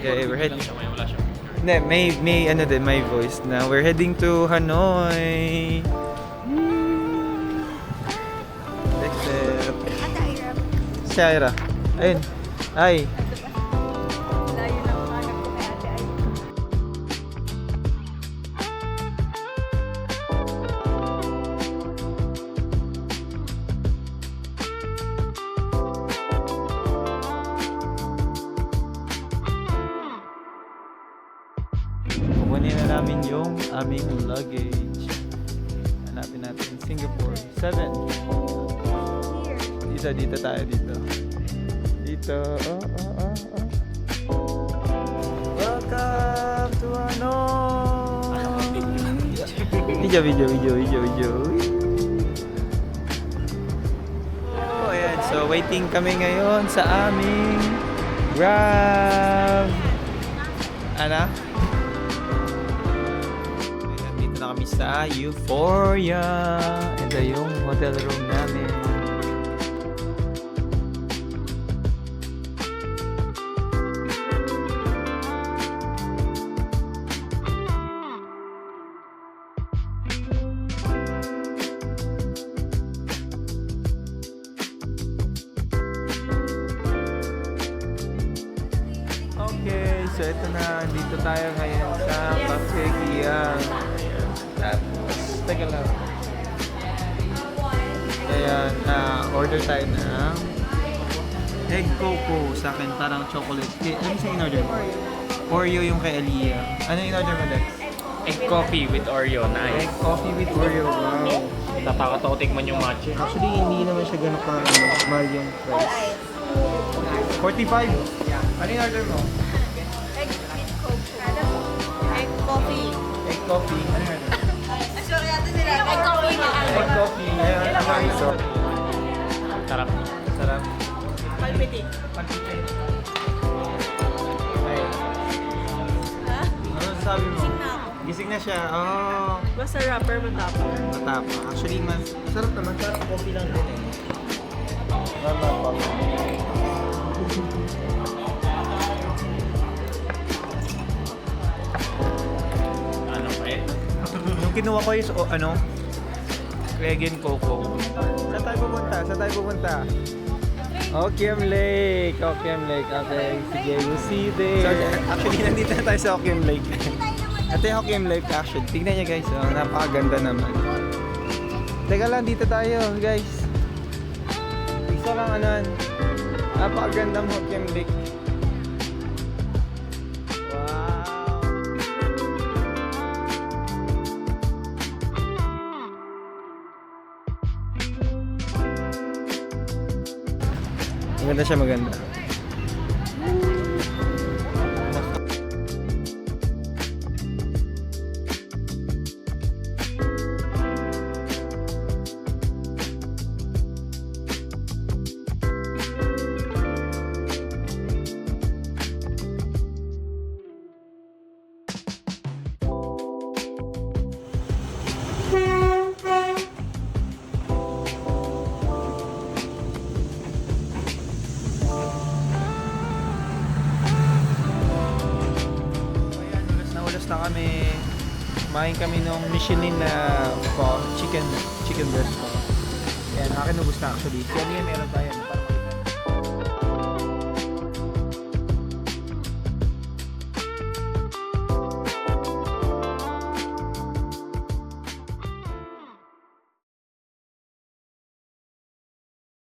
Okay, we're heading. Wala siya. Hindi, may ano din, may voice na we're heading to Hanoi. Except si Ira. Ayun. Ay. Layo na umanap ko kay Ate Ay. Kukunin na namin yung aming luggage. Hanapin natin Singapore 7. Dito tayo dito. Welcome to Hanoi. Video. Oh, ayan. So, waiting kami ngayon sa aming Grab. Ano? Dito na kami sa Euphoria. Ito yung hotel room namin. Okay, so ito na, dito tayo ngayon sa Cafe Giyang. Tapos, teka lang. Ayan, order tayo ng egg coco sa akin, parang chocolate. Ano yung in-order mo? Oreo yung kay Aliyah. Ano yung in-order mo, Dex? Egg coffee with Oreo. Nice. Egg coffee with Oreo, wow. Tatakataw tikman yung matcha. Actually, hindi naman siya ganun ka mahal yung price. 45? Ano yung order mo? Egg with Coke. Egg coffee. Egg coffee. Ano yung order? Sorry ate nila. Egg coffee. Egg coffee. Ayan, ano yung order? Sarap. Sarap. Palpiti. Pagkikay. Okay. Ha? Ano sabi mo? Gising na ako. Gising na siya. Oh, Basta rapper matapang. matapang. Actually, masarap naman. Sarap coffee lang din eh. Matapang. Ano pa eh? Yung kinuha ko is, Regen Coco. Saan tayo pupunta? Okiam Lake. Okay, sige, we'll see you there. So, actually, nandito na tayo sa Okiam Lake. Ito yung Okiam Lake actually. Tignan niyo guys, napakaganda naman. Teka lang, dito tayo guys. Isa lang napakagandang Okiam Lake. Wow. Maganda. Na kami, kumain kami nung Michelin na chicken breast po. Yan, akin ubus na actually. Kaya meron tayo.